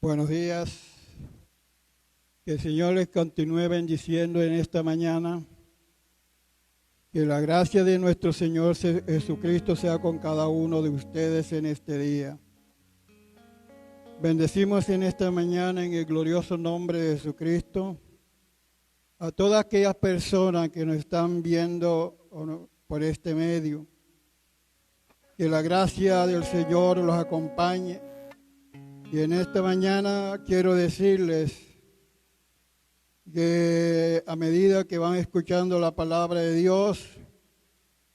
Buenos días. Que el Señor les continúe bendiciendo en esta mañana. Que la gracia de nuestro Señor Jesucristo sea con cada uno de ustedes en este día. Bendecimos en esta mañana en el glorioso nombre de Jesucristo a todas aquellas personas que nos están viendo por este medio. Que la gracia del Señor los acompañe. Y en esta mañana quiero decirles que a medida que van escuchando la palabra de Dios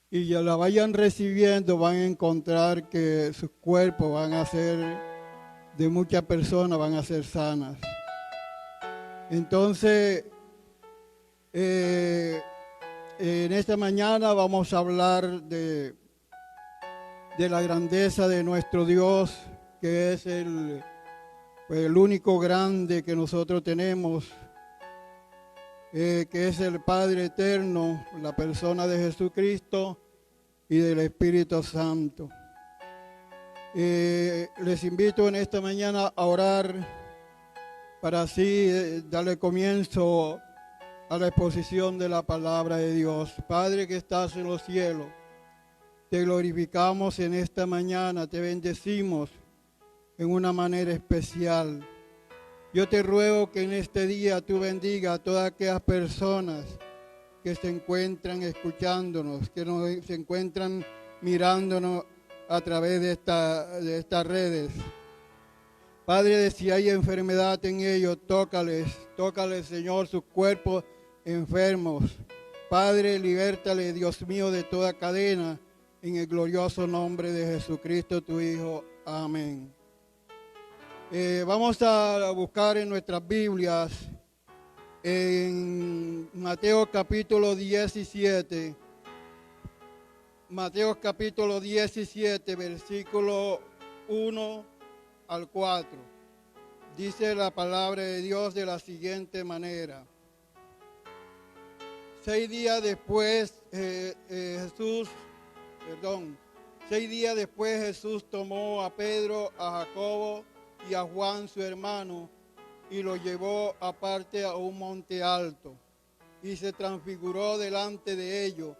y ya la vayan recibiendo, van a encontrar que sus cuerpos van a ser de muchas personas, van a ser sanas. Entonces, en esta mañana vamos a hablar de la grandeza de nuestro Dios, que es el único grande que nosotros tenemos, que es el Padre Eterno, la persona de Jesucristo y del Espíritu Santo. Les invito en esta mañana a orar para así darle comienzo a la exposición de la palabra de Dios. Padre que estás en los cielos, te glorificamos en esta mañana, te bendecimos en una manera especial. Yo te ruego que en este día tú bendiga a todas aquellas personas que se encuentran escuchándonos, que se encuentran mirándonos a través de estas redes. Padre, si hay enfermedad en ellos, tócales, Señor, sus cuerpos enfermos. Padre, libértale, Dios mío, de toda cadena, en el glorioso nombre de Jesucristo, tu Hijo. Amén. Vamos a buscar en nuestras Biblias, en Mateo capítulo 17, versículo 1 al 4. Dice la palabra de Dios de la siguiente manera. 6 días después Jesús tomó a Pedro, a Jacobo y a Juan su hermano y lo llevó aparte a un monte alto y se transfiguró delante de ellos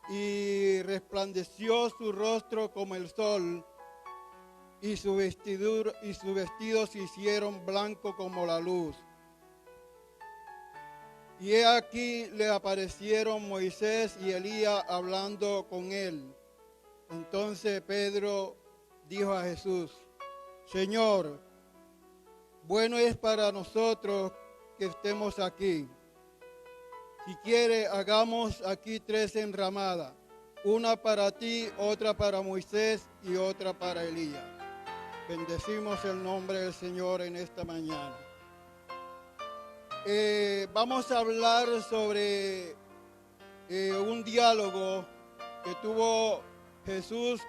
y resplandeció su rostro como el sol y su vestido se hicieron blanco como la luz. Y he aquí le aparecieron Moisés y Elías hablando con él. Entonces Pedro dijo a Jesús: Señor, bueno es para nosotros que estemos aquí. Si quiere, hagamos aquí 3 enramadas, una para ti, otra para Moisés y otra para Elías. Bendecimos el nombre del Señor en esta mañana. Vamos a hablar sobre un diálogo que tuvo Jesús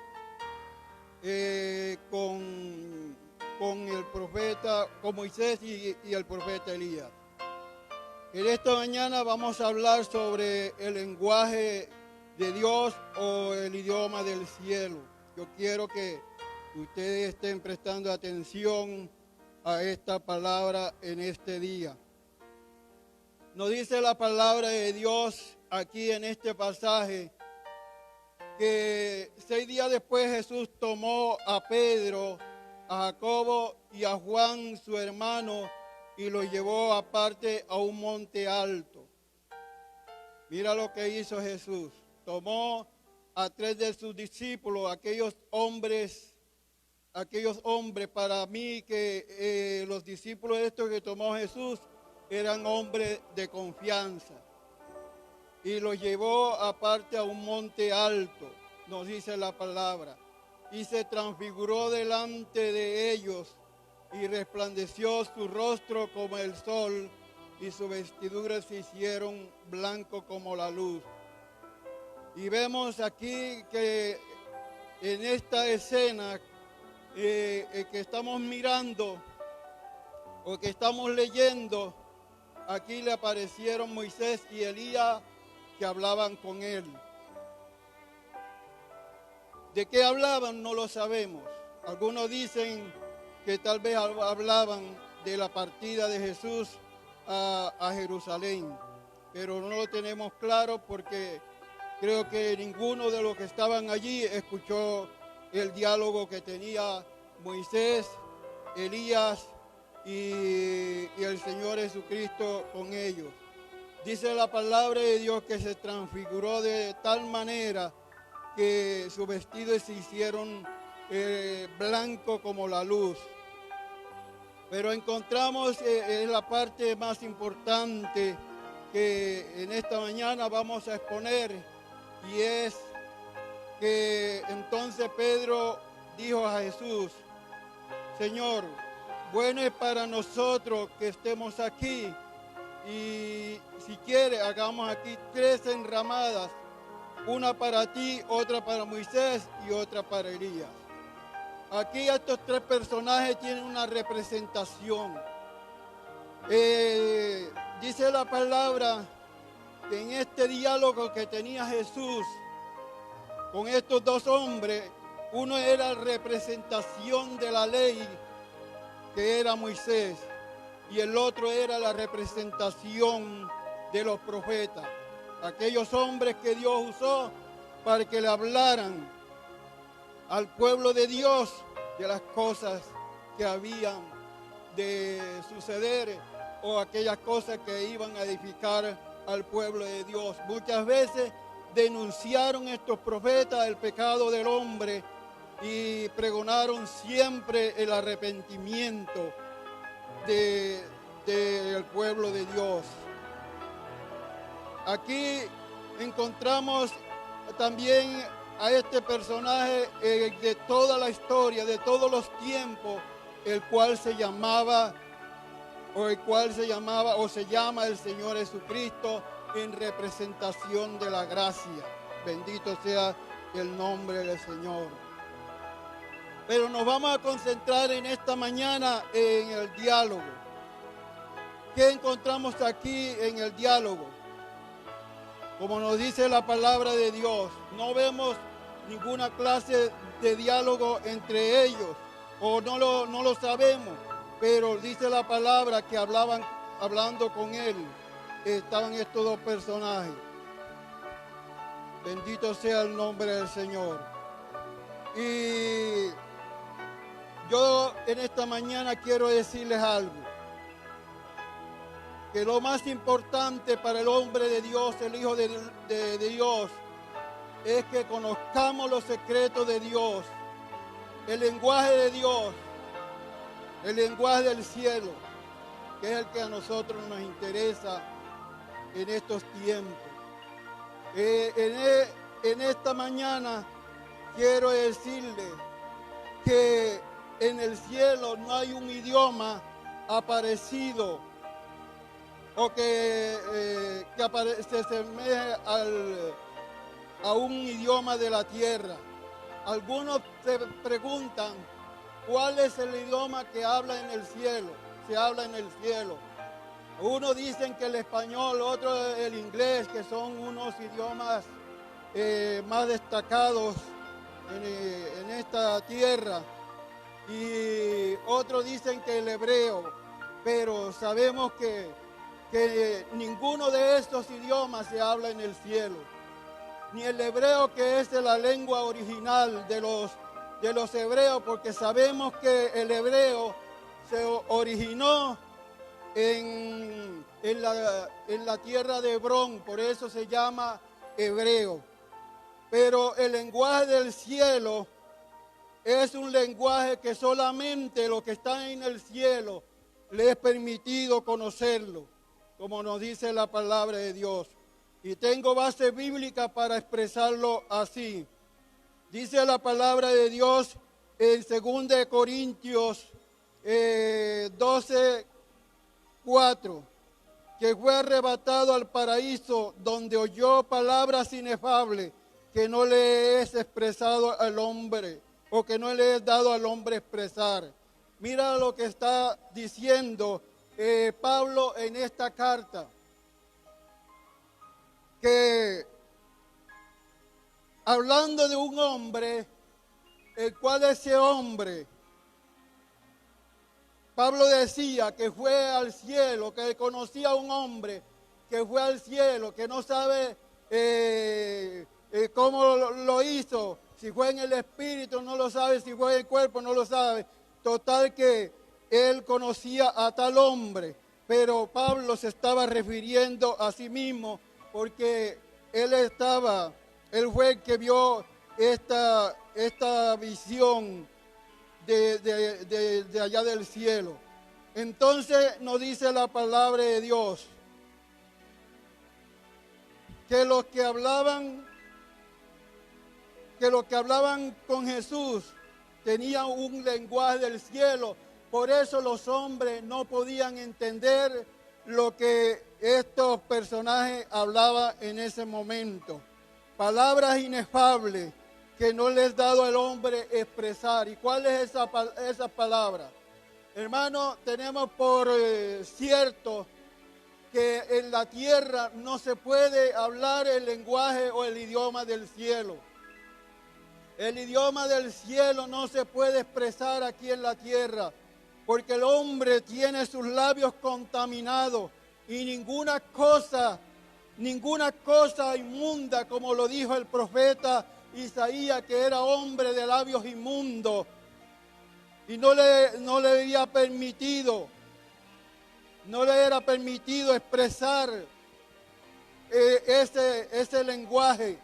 con el profeta, con Moisés y el profeta Elías. En esta mañana vamos a hablar sobre el lenguaje de Dios o el idioma del cielo. Yo quiero que ustedes estén prestando atención a esta palabra en este día. Nos dice la palabra de Dios aquí en este pasaje que 6 días después Jesús tomó a Pedro, a Jacobo y a Juan su hermano y lo llevó aparte a un monte alto. Mira lo que hizo Jesús. Tomó a 3 de sus discípulos, aquellos hombres para mí que los discípulos estos que tomó Jesús eran hombres de confianza. Y los llevó aparte a un monte alto, nos dice la palabra. Y se transfiguró delante de ellos y resplandeció su rostro como el sol y sus vestiduras se hicieron blanco como la luz. Y vemos aquí que en esta escena que estamos mirando o que estamos leyendo, aquí le aparecieron Moisés y Elías que hablaban con él. ¿De qué hablaban? No lo sabemos. Algunos dicen que tal vez hablaban de la partida de Jesús a Jerusalén, pero no lo tenemos claro porque creo que ninguno de los que estaban allí escuchó el diálogo que tenía Moisés, Elías y el Señor Jesucristo con ellos. Dice la palabra de Dios que se transfiguró de tal manera que sus vestidos se hicieron blanco como la luz. Pero encontramos en la parte más importante que en esta mañana vamos a exponer, y es que entonces Pedro dijo a Jesús: Señor, bueno es para nosotros que estemos aquí, y si quiere hagamos aquí 3 enramadas, una para ti, otra para Moisés y otra para Elías. Aquí estos 3 personajes tienen una representación. Dice la palabra que en este diálogo que tenía Jesús con estos 2 hombres, uno era representación de la ley, que era Moisés, y el otro era la representación de los profetas, aquellos hombres que Dios usó para que le hablaran al pueblo de Dios de las cosas que habían de suceder o aquellas cosas que iban a edificar al pueblo de Dios. Muchas veces denunciaron estos profetas el pecado del hombre y pregonaron siempre el arrepentimiento del pueblo de Dios. Aquí encontramos también a este personaje de toda la historia, de todos los tiempos, el cual se llama o se llama el Señor Jesucristo, en representación de la gracia. Bendito sea el nombre del Señor. Pero nos vamos a concentrar en esta mañana en el diálogo. ¿Qué encontramos aquí en el diálogo? Como nos dice la palabra de Dios, no vemos ninguna clase de diálogo entre ellos, o no lo sabemos, pero dice la palabra que hablando con él, estaban estos 2 personajes. Bendito sea el nombre del Señor. Y yo en esta mañana quiero decirles algo, que lo más importante para el hombre de Dios, el Hijo de Dios, es que conozcamos los secretos de Dios, el lenguaje de Dios, el lenguaje del cielo, que es el que a nosotros nos interesa en estos tiempos. En esta mañana quiero decirle que en el cielo no hay un idioma aparecido o que se asemeje a un idioma de la tierra. Algunos se preguntan cuál es el idioma que habla en el cielo, se habla en el cielo. Unos dicen que el español, otros el inglés, que son unos idiomas más destacados en esta tierra. Y otros dicen que el hebreo, pero sabemos que ninguno de estos idiomas se habla en el cielo. Ni el hebreo, que es la lengua original de los hebreos, porque sabemos que el hebreo se originó en la tierra de Hebrón, por eso se llama hebreo. Pero el lenguaje del cielo es un lenguaje que solamente los que están en el cielo les es permitido conocerlo, como nos dice la palabra de Dios. Y tengo base bíblica para expresarlo así. Dice la palabra de Dios en 2 Corintios 12:4, que fue arrebatado al paraíso, donde oyó palabras inefables que no le es expresado al hombre, o que no le es dado al hombre expresar. Mira lo que está diciendo Pablo en esta carta, que hablando de un hombre, el cual ese hombre Pablo decía que fue al cielo, que conocía a un hombre que fue al cielo, que no sabe cómo lo hizo, si fue en el espíritu no lo sabe, si fue en el cuerpo no lo sabe. Total que él conocía a tal hombre, pero Pablo se estaba refiriendo a sí mismo porque él fue el que vio esta visión de allá del cielo. Entonces nos dice la palabra de Dios que los que hablaban con Jesús tenían un lenguaje del cielo. Por eso los hombres no podían entender lo que estos personajes hablaban en ese momento. Palabras inefables que no les ha dado al hombre expresar. ¿Y cuál es esa palabra? Hermano, tenemos por cierto que en la tierra no se puede hablar el lenguaje o el idioma del cielo. El idioma del cielo no se puede expresar aquí en la tierra, porque el hombre tiene sus labios contaminados y ninguna cosa inmunda, como lo dijo el profeta Isaías, que era hombre de labios inmundos, y no le era permitido expresar ese lenguaje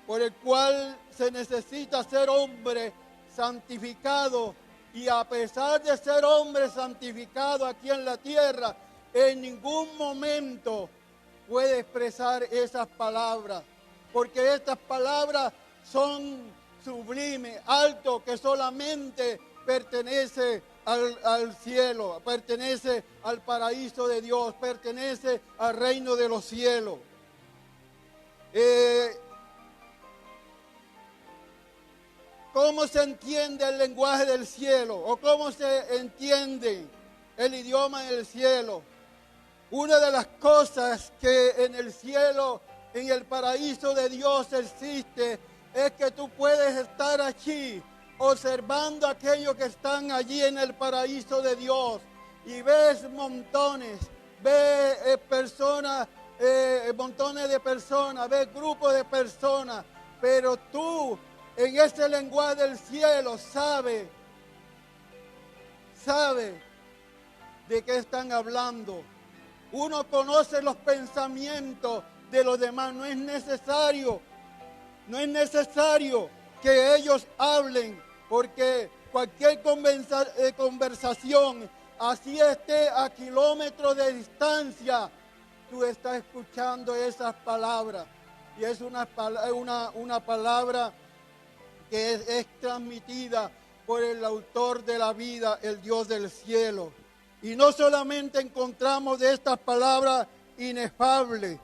por el cual se necesita ser hombre santificado. Y a pesar de ser hombre santificado aquí en la tierra, en ningún momento puede expresar esas palabras, porque estas palabras son sublimes, alto, que solamente pertenece al cielo, pertenece al paraíso de Dios, pertenece al reino de los cielos. ¿Cómo se entiende el lenguaje del cielo? ¿O cómo se entiende el idioma del cielo? Una de las cosas que en el cielo, en el paraíso de Dios existe, es que tú puedes estar aquí observando a aquellos que están allí en el paraíso de Dios y ves montones, ves montones de personas, ves grupos de personas, pero tú en ese lenguaje del cielo sabe de qué están hablando. Uno conoce los pensamientos de los demás. No es necesario que ellos hablen, porque cualquier conversación, así esté a kilómetros de distancia, tú estás escuchando esas palabras. Y es una palabra que es transmitida por el autor de la vida, el Dios del cielo. Y no solamente encontramos de estas palabras inefables.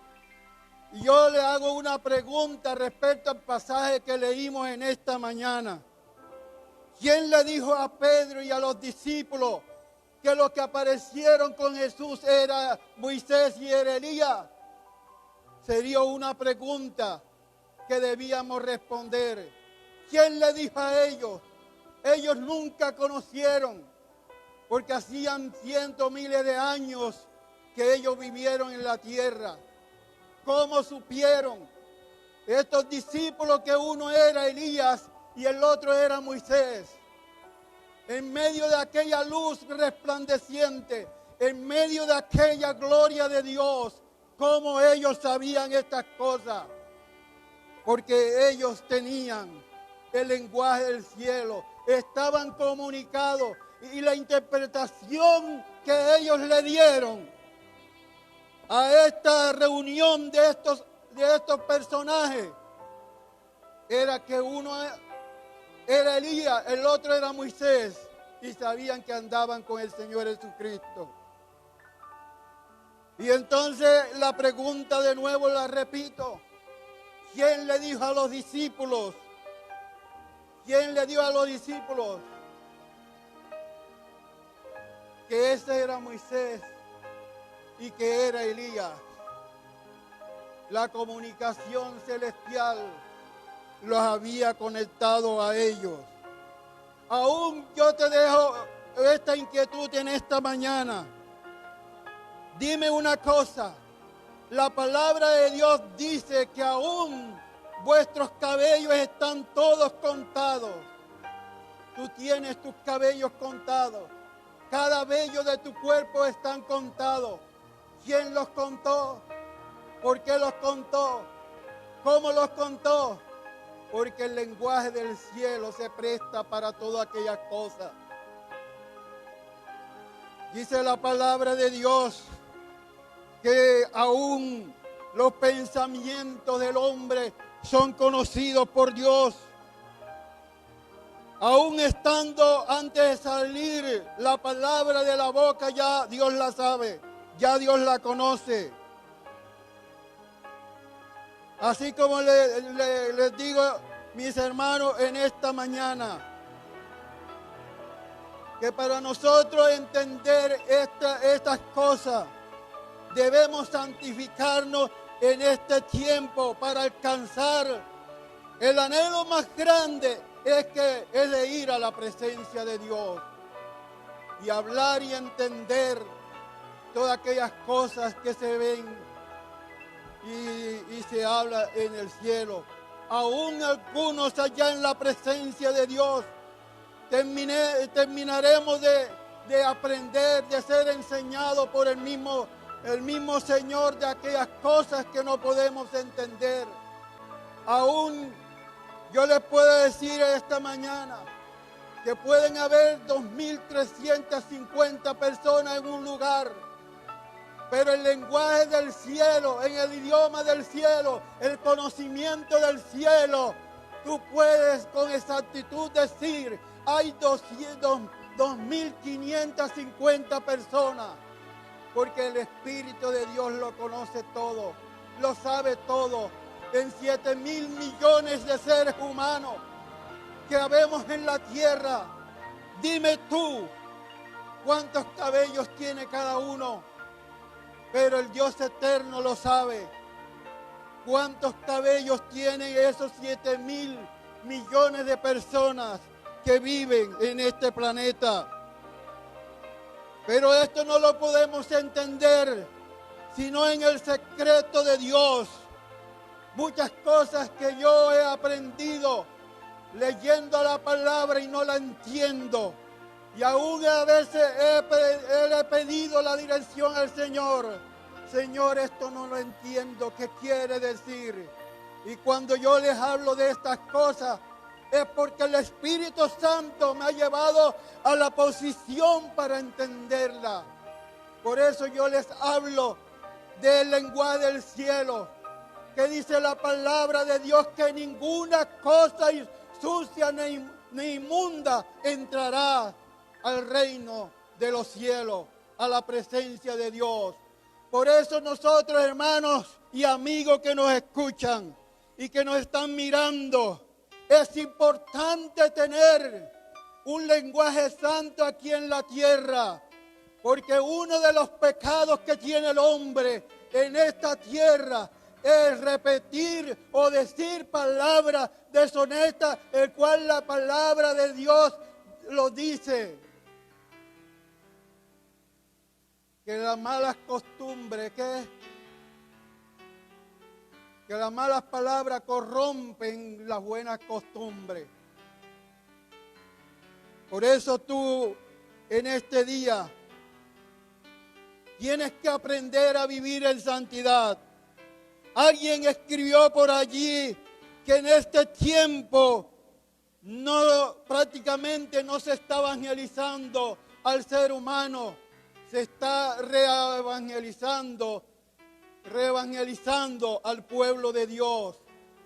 Y yo le hago una pregunta respecto al pasaje que leímos en esta mañana. ¿Quién le dijo a Pedro y a los discípulos que los que aparecieron con Jesús era Moisés y era Elías? Sería una pregunta que debíamos responder. ¿Quién le dijo a ellos? Ellos nunca conocieron, porque hacían cientos, miles de años que ellos vivieron en la tierra. ¿Cómo supieron estos discípulos que uno era Elías y el otro era Moisés? En medio de aquella luz resplandeciente, en medio de aquella gloria de Dios, ¿cómo ellos sabían estas cosas? Porque ellos tenían el lenguaje del cielo, estaban comunicados, y la interpretación que ellos le dieron a esta reunión de estos personajes era que uno era Elías, el otro era Moisés, y sabían que andaban con el Señor Jesucristo. Y entonces la pregunta de nuevo la repito: ¿quién le dijo a los discípulos? ¿Quién le dio a los discípulos que ese era Moisés y que era Elías? La comunicación celestial los había conectado a ellos. Aún yo te dejo esta inquietud en esta mañana. Dime una cosa, la palabra de Dios dice que aún vuestros cabellos están todos contados. Tú tienes tus cabellos contados. Cada vello de tu cuerpo están contados. ¿Quién los contó? ¿Por qué los contó? ¿Cómo los contó? Porque el lenguaje del cielo se presta para todas aquellas cosas. Dice la palabra de Dios que aún los pensamientos del hombre son conocidos por Dios. Aún estando antes de salir la palabra de la boca, ya Dios la sabe, ya Dios la conoce. Así como les digo, mis hermanos, en esta mañana, que para nosotros entender estas cosas, debemos santificarnos en este tiempo para alcanzar el anhelo más grande. Es de ir a la presencia de Dios y hablar y entender todas aquellas cosas que se ven y se habla en el cielo. Aún algunos allá en la presencia de Dios terminaremos de aprender, de ser enseñados por el mismo Señor de aquellas cosas que no podemos entender. Aún yo les puedo decir esta mañana que pueden haber 2.350 personas en un lugar, pero el lenguaje del cielo, en el idioma del cielo, el conocimiento del cielo, tú puedes con exactitud decir, hay 2.550 personas, porque el Espíritu de Dios lo conoce todo, lo sabe todo. En 7.000 millones de seres humanos que habemos en la tierra, dime tú cuántos cabellos tiene cada uno, pero el Dios eterno lo sabe. ¿Cuántos cabellos tienen esos 7.000 millones de personas que viven en este planeta? Pero esto no lo podemos entender sino en el secreto de Dios. Muchas cosas que yo he aprendido leyendo la palabra y no la entiendo. Y aún a veces he pedido la dirección al Señor. Señor, esto no lo entiendo, ¿qué quiere decir? Y cuando yo les hablo de estas cosas, es porque el Espíritu Santo me ha llevado a la posición para entenderla. Por eso yo les hablo del lenguaje del cielo, que dice la palabra de Dios que ninguna cosa sucia ni inmunda entrará al reino de los cielos, a la presencia de Dios. Por eso nosotros, hermanos y amigos que nos escuchan y que nos están mirando, es importante tener un lenguaje santo aquí en la tierra, porque uno de los pecados que tiene el hombre en esta tierra es repetir o decir palabras deshonestas, el cual la palabra de Dios lo dice. Que las malas costumbres, que las malas palabras corrompen las buenas costumbres. Por eso tú en este día tienes que aprender a vivir en santidad. Alguien escribió por allí que en este tiempo prácticamente no se está evangelizando al ser humano, se está reevangelizando al pueblo de Dios,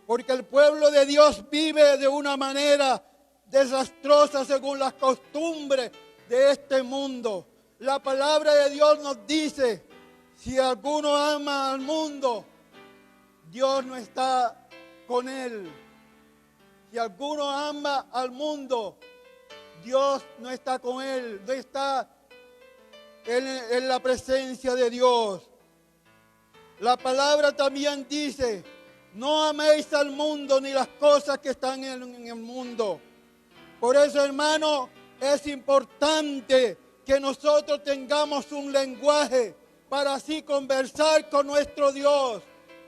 porque el pueblo de Dios vive de una manera desastrosa según las costumbres de este mundo. La palabra de Dios nos dice, si alguno ama al mundo, Dios no está con él. Si alguno ama al mundo, Dios no está con él, no está en la presencia de Dios. La palabra también dice, no améis al mundo ni las cosas que están en el mundo. Por eso, hermano, Es importante que nosotros tengamos un lenguaje para así conversar con nuestro Dios,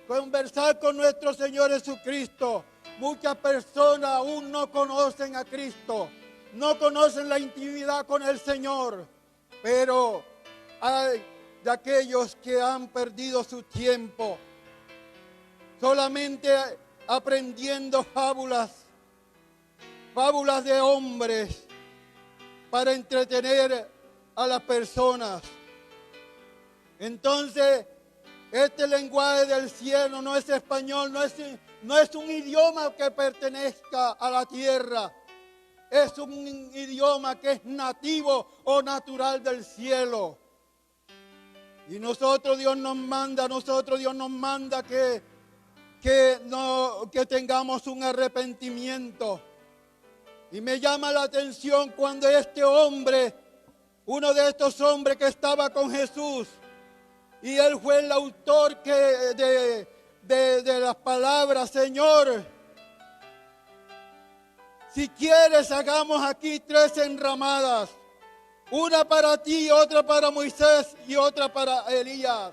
conversar con nuestro Señor Jesucristo. Muchas personas aún no conocen a Cristo, no conocen la intimidad con el Señor, pero hay de aquellos que han perdido su tiempo solamente aprendiendo fábulas de hombres para entretener a las personas. Entonces, este lenguaje del cielo no es español, no es un idioma que pertenezca a la tierra. Es un idioma que es nativo o natural del cielo. Y Dios nos manda que tengamos un arrepentimiento. Y me llama la atención cuando este hombre, uno de estos hombres que estaba con Jesús, y él fue el autor de las palabras: Señor, si quieres hagamos aquí 3 enramadas, una para ti, otra para Moisés y otra para Elías.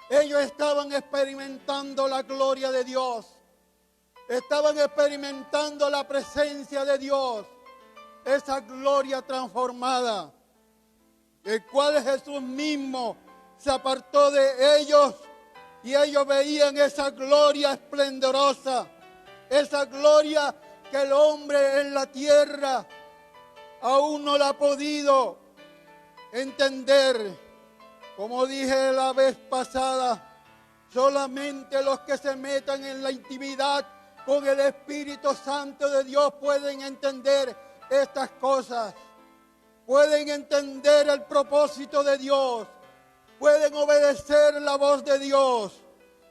Ellos estaban experimentando la gloria de Dios. Estaban experimentando la presencia de Dios, esa gloria transformada, el cual Jesús mismo se apartó de ellos y ellos veían esa gloria esplendorosa, esa gloria que el hombre en la tierra aún no la ha podido entender. Como dije la vez pasada, solamente los que se metan en la intimidad con el Espíritu Santo de Dios pueden entender estas cosas, pueden entender el propósito de Dios, pueden obedecer la voz de Dios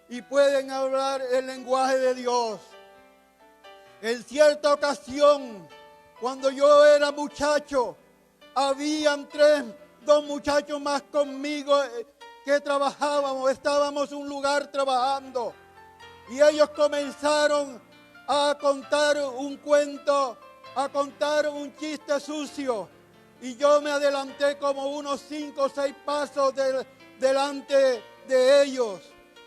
y pueden hablar el lenguaje de Dios. En cierta ocasión, cuando yo era muchacho, habían 2 muchachos más conmigo que estábamos en un lugar trabajando. Y ellos comenzaron a contar un cuento, a contar un chiste sucio. Y yo me adelanté como unos 5 o 6 pasos delante de ellos.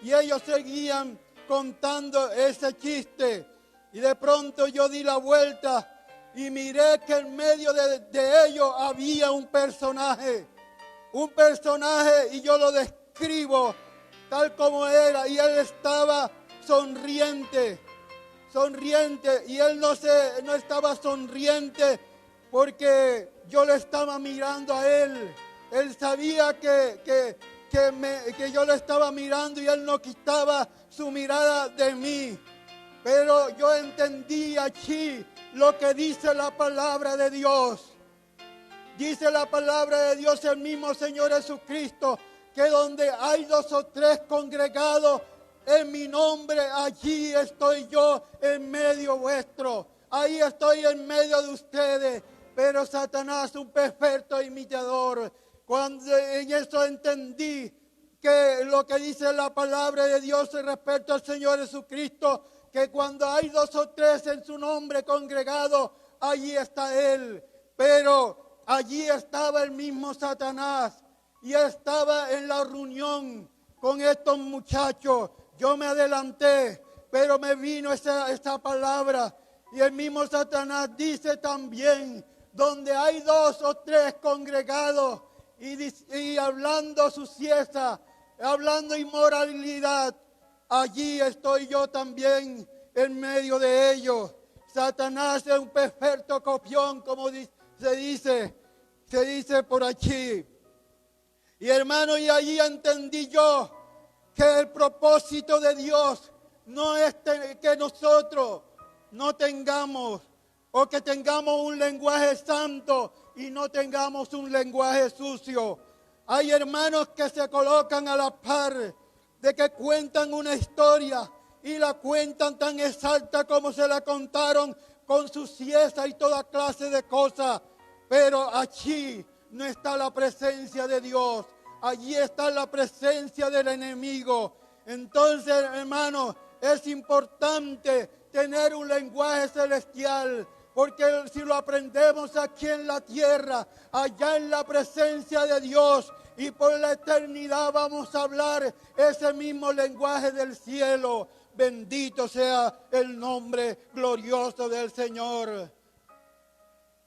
Y ellos seguían contando ese chiste. Y de pronto yo di la vuelta y miré que en medio de ellos había un personaje, y yo lo describo tal como era, y él estaba sonriente, y él no estaba sonriente porque yo le estaba mirando a él. Él sabía que yo le estaba mirando y él no quitaba su mirada de mí. Pero yo entendí aquí lo que dice la palabra de Dios. Dice la palabra de Dios, el mismo Señor Jesucristo, que donde hay 2 o 3 congregados en mi nombre, allí estoy yo en medio vuestro. Ahí estoy en medio de ustedes. Pero Satanás, un perfecto imitador, cuando en eso entendí que lo que dice la palabra de Dios respecto al Señor Jesucristo, que cuando hay 2 o 3 en su nombre congregados, allí está Él. Pero allí estaba el mismo Satanás y estaba en la reunión con estos muchachos. Yo me adelanté, pero me vino esa palabra. Y el mismo Satanás dice también, donde hay 2 o 3 congregados y hablando suciedad, hablando inmoralidad, allí estoy yo también en medio de ellos. Satanás es un perfecto copión, como se dice por aquí. Y hermano, y allí entendí yo que el propósito de Dios no es que nosotros no tengamos o que tengamos un lenguaje santo y no tengamos un lenguaje sucio. Hay hermanos que se colocan a la par de que cuentan una historia y la cuentan tan exacta como se la contaron, con suciedad y toda clase de cosas. Pero allí no está la presencia de Dios. Allí está la presencia del enemigo. Entonces, hermanos, es importante tener un lenguaje celestial, porque si lo aprendemos aquí en la tierra, allá en la presencia de Dios, y por la eternidad vamos a hablar ese mismo lenguaje del cielo. Bendito sea el nombre glorioso del Señor.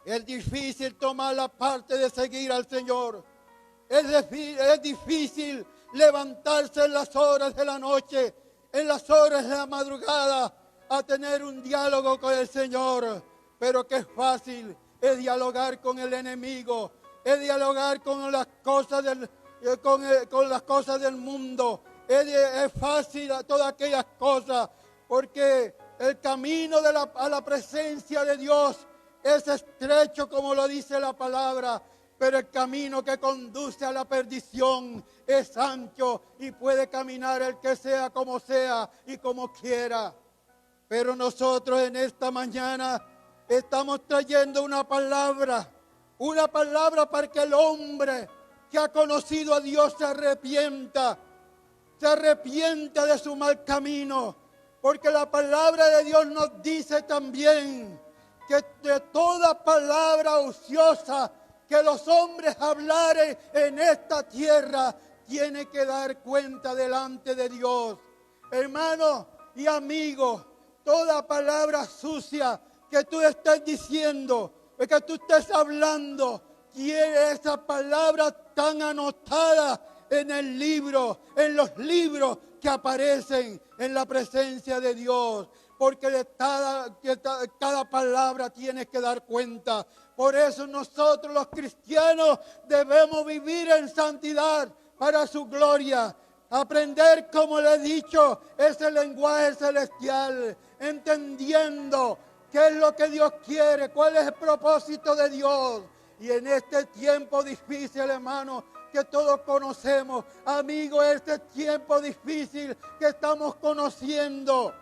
Es difícil tomar la parte de seguir al Señor. Es difícil levantarse en las horas de la noche, en las horas de la madrugada, a tener un diálogo con el Señor. Pero qué fácil es dialogar con el enemigo, es dialogar con las cosas con las cosas del mundo. Es fácil a todas aquellas cosas, porque el camino a la presencia de Dios es estrecho, como lo dice la palabra, pero el camino que conduce a la perdición es ancho y puede caminar el que sea y como quiera. Pero nosotros en esta mañana estamos trayendo una palabra para que el hombre que ha conocido a Dios se arrepienta de su mal camino, porque la palabra de Dios nos dice también que de toda palabra ociosa que los hombres hablaren en esta tierra, tiene que dar cuenta delante de Dios. Hermano y amigo, toda palabra sucia que tú estés diciendo, que tú estés hablando, tiene esa palabra tan anotada en los libros que aparecen en la presencia de Dios, porque de cada palabra tienes que dar cuenta. Por eso nosotros los cristianos debemos vivir en santidad para su gloria. Aprender, como le he dicho, ese lenguaje celestial, entendiendo qué es lo que Dios quiere, cuál es el propósito de Dios. Y en este tiempo difícil, hermano, que todos conocemos, amigo, este tiempo difícil que estamos conociendo,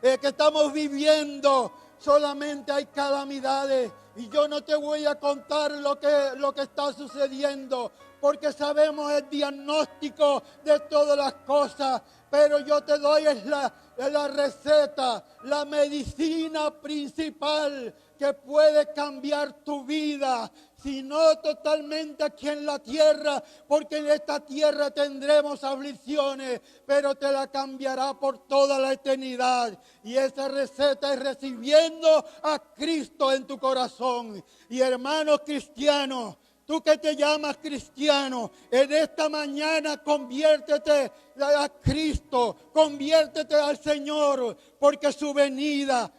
que estamos viviendo, solamente hay calamidades. Y yo no te voy a contar lo que está sucediendo, porque sabemos el diagnóstico de todas las cosas, pero yo te doy la receta, la medicina principal que puede cambiar tu vida, si no totalmente aquí en la tierra, porque en esta tierra tendremos aflicciones, pero te la cambiará por toda la eternidad. Y esa receta es recibiendo a Cristo en tu corazón. Y hermanos cristianos, tú que te llamas cristiano, en esta mañana conviértete a Cristo, conviértete al Señor, porque su venida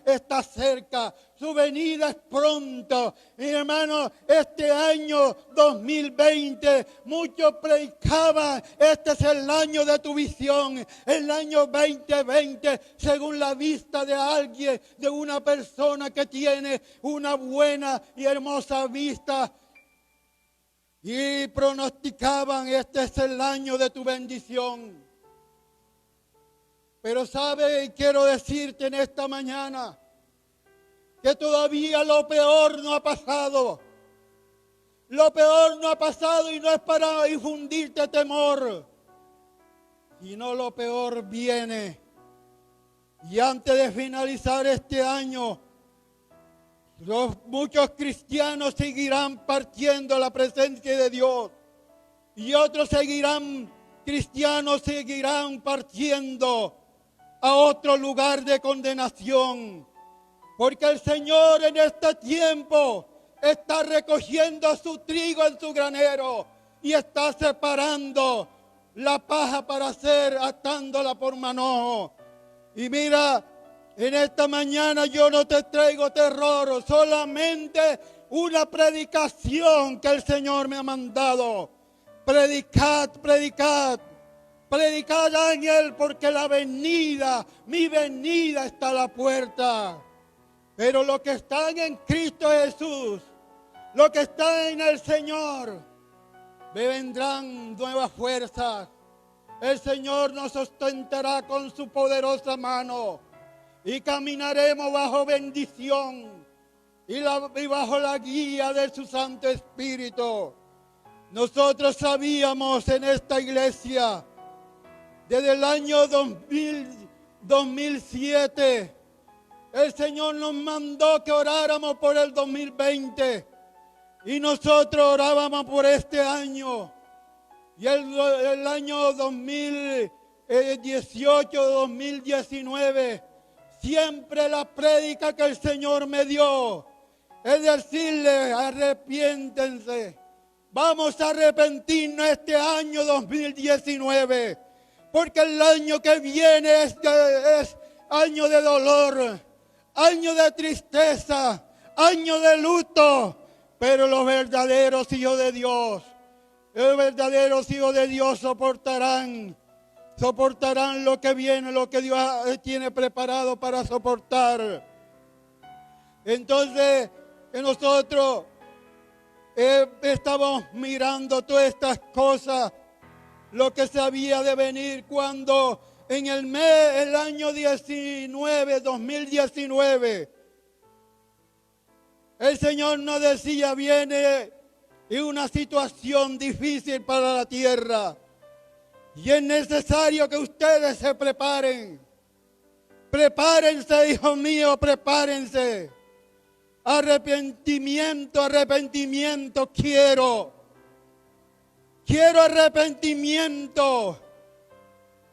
está cerca, su venida es pronto. Mi hermano, este año 2020, muchos predicaban, este es el año de tu visión, el año 2020, según la vista de alguien, de una persona que tiene una buena y hermosa vista. Y pronosticaban, este es el año de tu bendición. Pero sabe, y quiero decirte en esta mañana, que todavía lo peor no ha pasado. Lo peor no ha pasado y no es para infundirte temor, sino lo peor viene. Y antes de finalizar este año, muchos cristianos seguirán partiendo a la presencia de Dios. Y otros cristianos seguirán partiendo a otro lugar de condenación. Porque el Señor en este tiempo está recogiendo su trigo en su granero y está separando la paja para atándola por manojo. Y mira, en esta mañana yo no te traigo terror, solamente una predicación que el Señor me ha mandado. Predicad, Ángel, porque mi venida está a la puerta. Pero los que están en Cristo Jesús, los que están en el Señor, vendrán nuevas fuerzas. El Señor nos sustentará con su poderosa mano y caminaremos bajo bendición y bajo la guía de su Santo Espíritu. Nosotros sabíamos en esta iglesia, desde el año 2007, El Señor nos mandó que oráramos por el 2020 y nosotros orábamos por este año. Y el año 2018, 2019, siempre la prédica que el Señor me dio es decirle: arrepiéntense. Vamos a arrepentirnos este año 2019, porque el año que viene es año de dolor, año de tristeza, año de luto. Pero los verdaderos hijos de Dios, los verdaderos hijos de Dios soportarán lo que viene, lo que Dios tiene preparado para soportar. Entonces, nosotros estamos mirando todas estas cosas, lo que se había de venir cuando en el año 2019, el Señor nos decía: viene una situación difícil para la tierra y es necesario que ustedes se preparen. Prepárense, hijos míos, prepárense. Arrepentimiento, arrepentimiento quiero. Quiero arrepentimiento.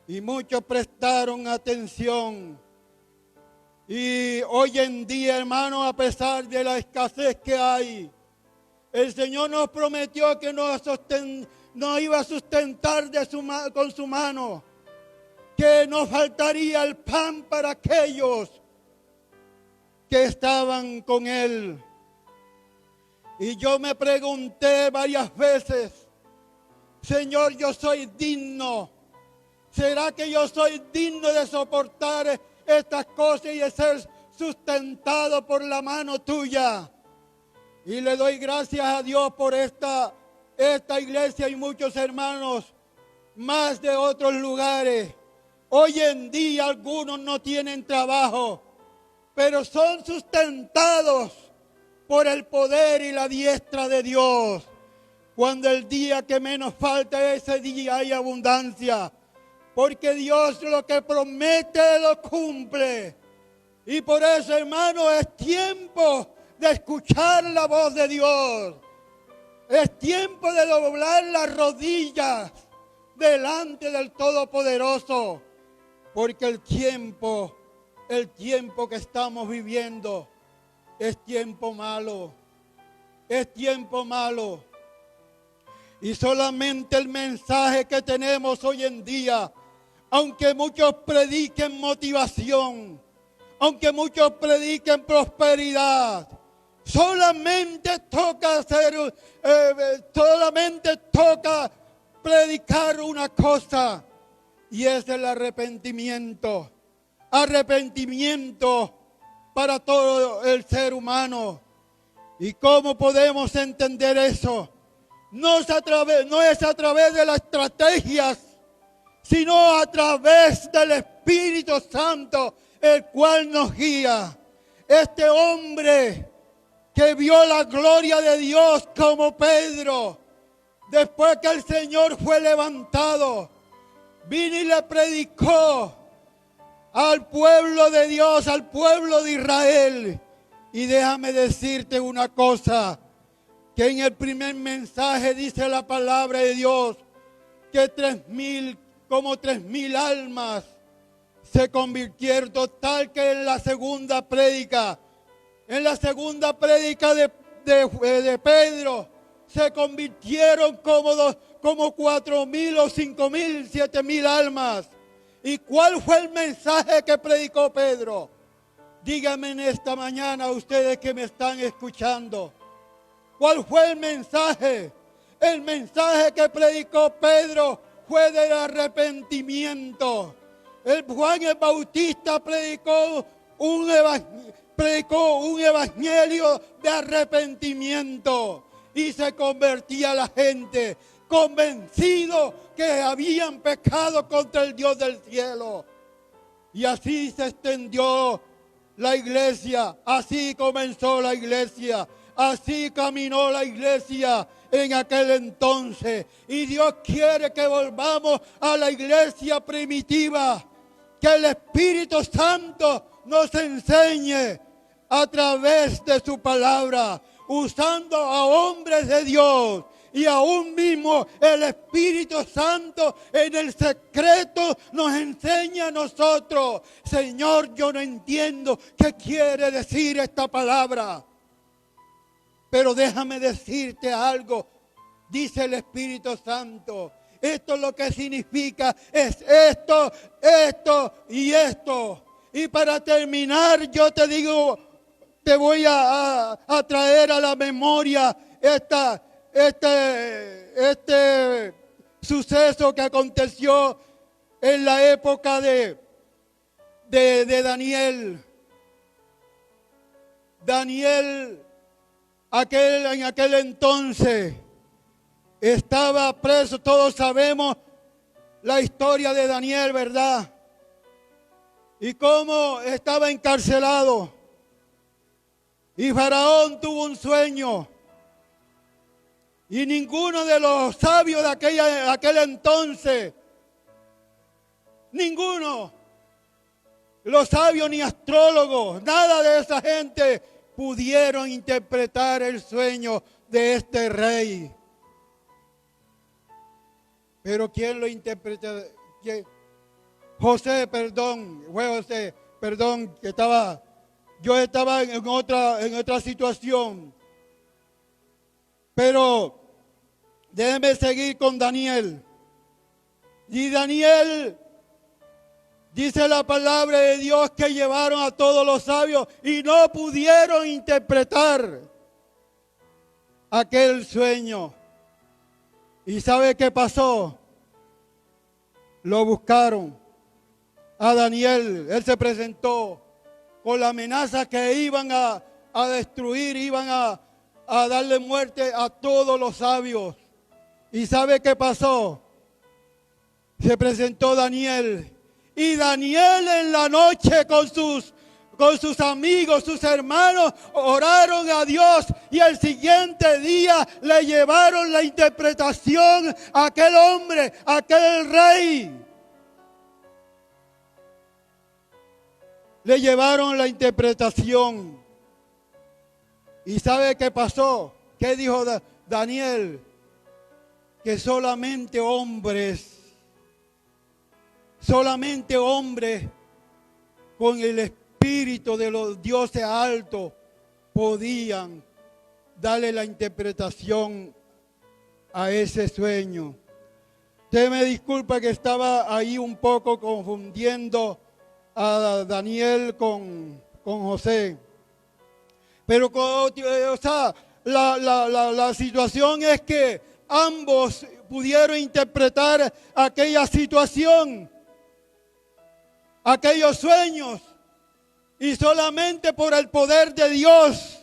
Y muchos prestaron atención. Y hoy en día, hermanos, a pesar de la escasez que hay, el Señor nos prometió que nos iba a sustentar con su mano, que nos faltaría el pan para aquellos que estaban con Él. Y yo me pregunté varias veces: Señor, yo soy digno. ¿Será que yo soy digno de soportar estas cosas y de ser sustentado por la mano tuya? Y le doy gracias a Dios por esta iglesia y muchos hermanos más de otros lugares. Hoy en día algunos no tienen trabajo, pero son sustentados por el poder y la diestra de Dios. Cuando el día que menos falta, ese día hay abundancia. Porque Dios lo que promete lo cumple. Y por eso, hermano, es tiempo de escuchar la voz de Dios. Es tiempo de doblar las rodillas delante del Todopoderoso. Porque el tiempo que estamos viviendo es tiempo malo. Es tiempo malo. Y solamente el mensaje que tenemos hoy en día, aunque muchos prediquen motivación, aunque muchos prediquen prosperidad, solamente toca predicar una cosa, y es el arrepentimiento. Arrepentimiento para todo el ser humano. ¿Y cómo podemos entender eso? No es a través de las estrategias, sino a través del Espíritu Santo, el cual nos guía. Este hombre que vio la gloria de Dios como Pedro, después que el Señor fue levantado, vino y le predicó al pueblo de Dios, al pueblo de Israel. Y déjame decirte una cosa, que en el primer mensaje dice la palabra de Dios que 3,000 almas se convirtieron, total que en la segunda prédica de Pedro se convirtieron como 4,000 o 5,000, 7,000 almas. ¿Y cuál fue el mensaje que predicó Pedro? Díganme en esta mañana ustedes que me están escuchando. ¿Cuál fue el mensaje? El mensaje que predicó Pedro fue del arrepentimiento. Juan el Bautista predicó un evangelio de arrepentimiento. Y se convertía la gente convencido que habían pecado contra el Dios del cielo. Y así se extendió la iglesia, así comenzó la iglesia. Así caminó la iglesia en aquel entonces. Y Dios quiere que volvamos a la iglesia primitiva. Que el Espíritu Santo nos enseñe a través de su palabra, usando a hombres de Dios. Y aún mismo el Espíritu Santo en el secreto nos enseña a nosotros. Señor, yo no entiendo qué quiere decir esta palabra. Pero déjame decirte algo, dice el Espíritu Santo. Esto lo que significa es esto, esto y esto. Y para terminar, yo te digo, te voy a traer a la memoria este suceso que aconteció en la época de Daniel. Daniel, en aquel entonces, estaba preso. Todos sabemos la historia de Daniel, ¿verdad? Y cómo estaba encarcelado. Y Faraón tuvo un sueño. Y ninguno de los sabios de aquel entonces, ninguno, los sabios ni astrólogos, nada de esa gente pudieron interpretar el sueño de este rey. Pero ¿quién lo interpretó? José, que yo estaba en otra situación. Pero déjeme seguir con Daniel. Y Daniel, dice la palabra de Dios, que llevaron a todos los sabios y no pudieron interpretar aquel sueño. ¿Y sabe qué pasó? Lo buscaron a Daniel. Él se presentó con la amenaza que iban a destruir, iban a darle muerte a todos los sabios. ¿Y sabe qué pasó? Se presentó Daniel. Y Daniel en la noche con sus amigos, sus hermanos, oraron a Dios. Y el siguiente día le llevaron la interpretación a aquel hombre, a aquel rey. Le llevaron la interpretación. ¿Y sabe qué pasó? ¿Qué dijo Daniel? Que solamente hombres con el espíritu de los dioses altos podían darle la interpretación a ese sueño. Usted me disculpa que estaba ahí un poco confundiendo a Daniel con José. Pero, la situación es que ambos pudieron interpretar aquella situación, aquellos sueños, y solamente por el poder de Dios,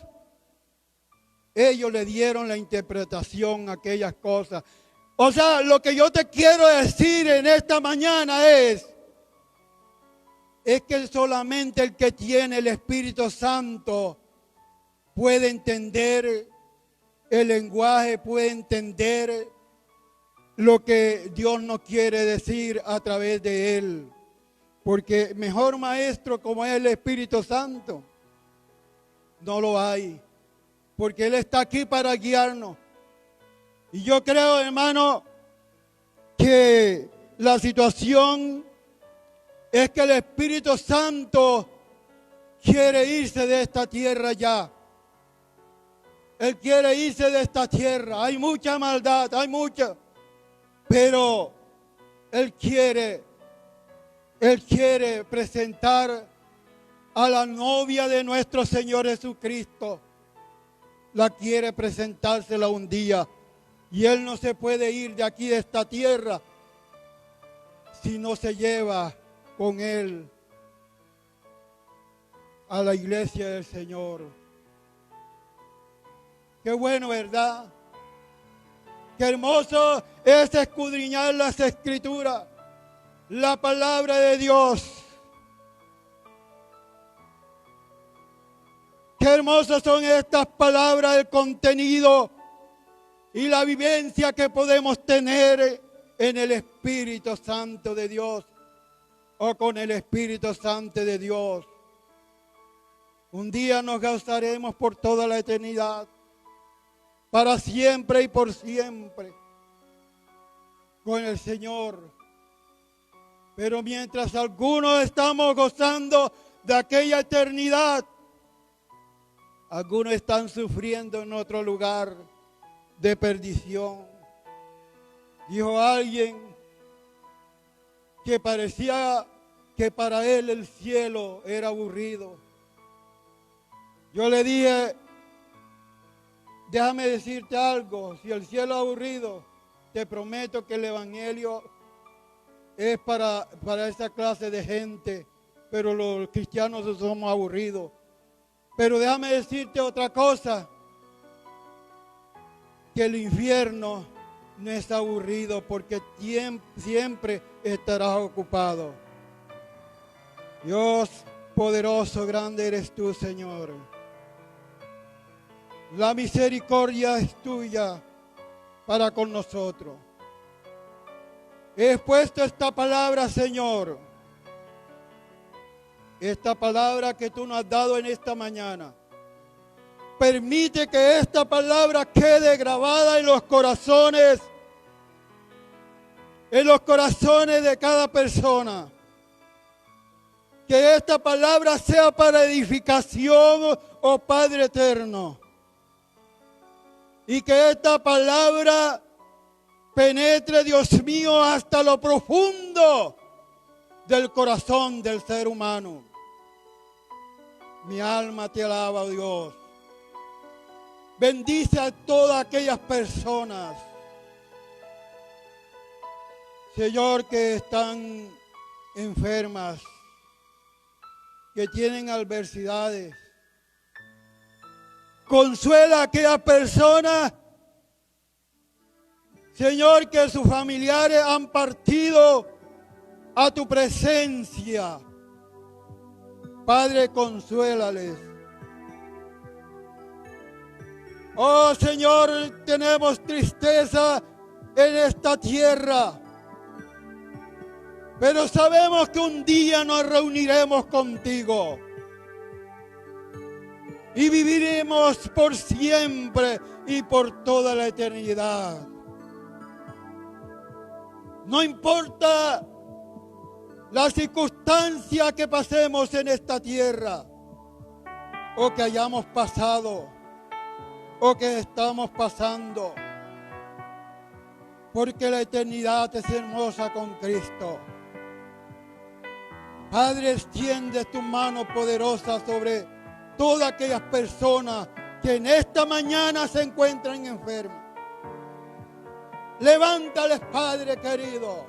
ellos le dieron la interpretación a aquellas cosas. O sea, lo que yo te quiero decir en esta mañana es que solamente el que tiene el Espíritu Santo puede entender el lenguaje, puede entender lo que Dios nos quiere decir a través de él. Porque mejor maestro como es el Espíritu Santo, no lo hay. Porque Él está aquí para guiarnos. Y yo creo, hermano, que la situación es que el Espíritu Santo quiere irse de esta tierra ya. Él quiere irse de esta tierra. Hay mucha maldad, hay mucha. Pero Él quiere presentar a la novia de nuestro Señor Jesucristo. La quiere presentársela un día. Y Él no se puede ir de aquí, de esta tierra, si no se lleva con Él a la iglesia del Señor. Qué bueno, ¿verdad? Qué hermoso es escudriñar las Escrituras, la palabra de Dios. Qué hermosas son estas palabras, el contenido y la vivencia que podemos tener en el Espíritu Santo de Dios o con el Espíritu Santo de Dios. Un día nos gozaremos por toda la eternidad, para siempre y por siempre, con el Señor. Pero mientras algunos estamos gozando de aquella eternidad, algunos están sufriendo en otro lugar de perdición. Dijo alguien que parecía que para él el cielo era aburrido. Yo le dije, déjame decirte algo, si el cielo es aburrido, te prometo que el evangelio es para esa clase de gente, pero los cristianos somos aburridos. Pero déjame decirte otra cosa, que el infierno no es aburrido porque siempre estarás ocupado. Dios poderoso, grande eres tú, Señor. La misericordia es tuya para con nosotros. He expuesto esta palabra, Señor. Esta palabra que tú nos has dado en esta mañana. Permite que esta palabra quede grabada en los corazones de cada persona. Que esta palabra sea para edificación, oh Padre eterno. Y que esta palabra penetre, Dios mío, hasta lo profundo del corazón del ser humano. Mi alma te alaba, oh Dios. Bendice a todas aquellas personas, Señor, que están enfermas, que tienen adversidades. Consuela a aquellas personas, Señor, que sus familiares han partido a tu presencia. Padre, consuélales. Oh Señor, tenemos tristeza en esta tierra, pero sabemos que un día nos reuniremos contigo y viviremos por siempre y por toda la eternidad. No importa la circunstancia que pasemos en esta tierra, o que hayamos pasado, o que estamos pasando, porque la eternidad es hermosa con Cristo. Padre, extiende tu mano poderosa sobre todas aquellas personas que en esta mañana se encuentran enfermas. Levántales, Padre querido.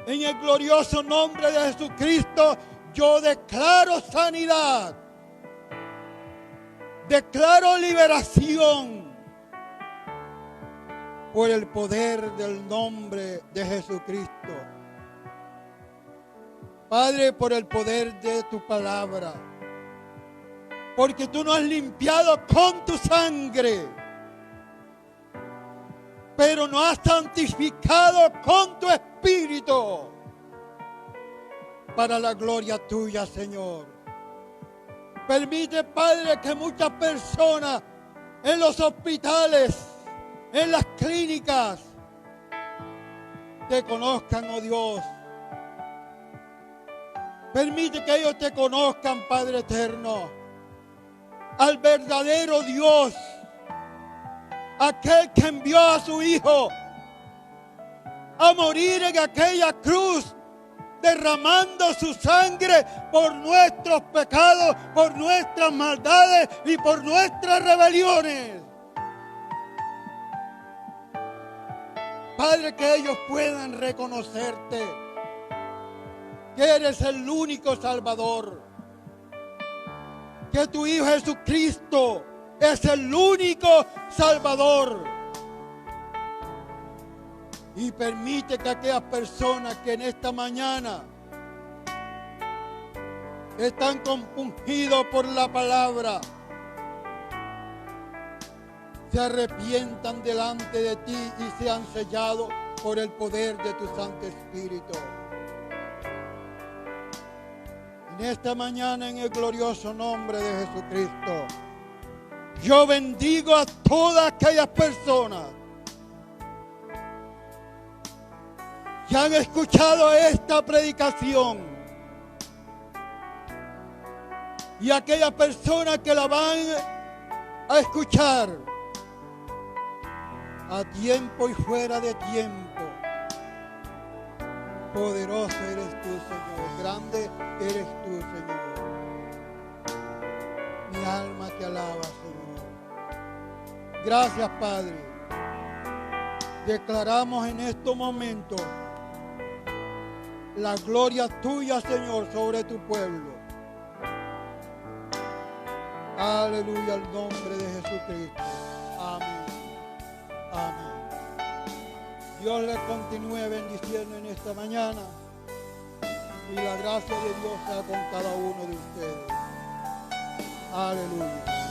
En el glorioso nombre de Jesucristo, yo declaro sanidad. Declaro liberación por el poder del nombre de Jesucristo. Padre, por el poder de tu palabra. Porque tú nos has limpiado con tu sangre. Pero nos has santificado con tu Espíritu. Para la gloria tuya, Señor. Permite, Padre, que muchas personas en los hospitales, en las clínicas, te conozcan, oh Dios. Permite que ellos te conozcan, Padre eterno, al verdadero Dios, aquel que envió a su Hijo a morir en aquella cruz, derramando su sangre por nuestros pecados, por nuestras maldades y por nuestras rebeliones. Padre, que ellos puedan reconocerte, que eres el único Salvador, que tu Hijo Jesucristo es el único Salvador. Y permite que aquellas personas que en esta mañana están compungidos por la palabra, se arrepientan delante de ti y sean sellados por el poder de tu Santo Espíritu. En esta mañana, en el glorioso nombre de Jesucristo, yo bendigo a todas aquellas personas que han escuchado esta predicación y aquellas personas que la van a escuchar a tiempo y fuera de tiempo. Poderoso eres tú, Señor. Grande eres tú, Señor. Mi alma te alaba, Señor. Gracias, Padre. Declaramos en estos momentos la gloria tuya, Señor, sobre tu pueblo. Aleluya, al nombre de Jesucristo. Amén. Amén. Dios les continúe bendiciendo en esta mañana y la gracia de Dios sea con cada uno de ustedes. Aleluya.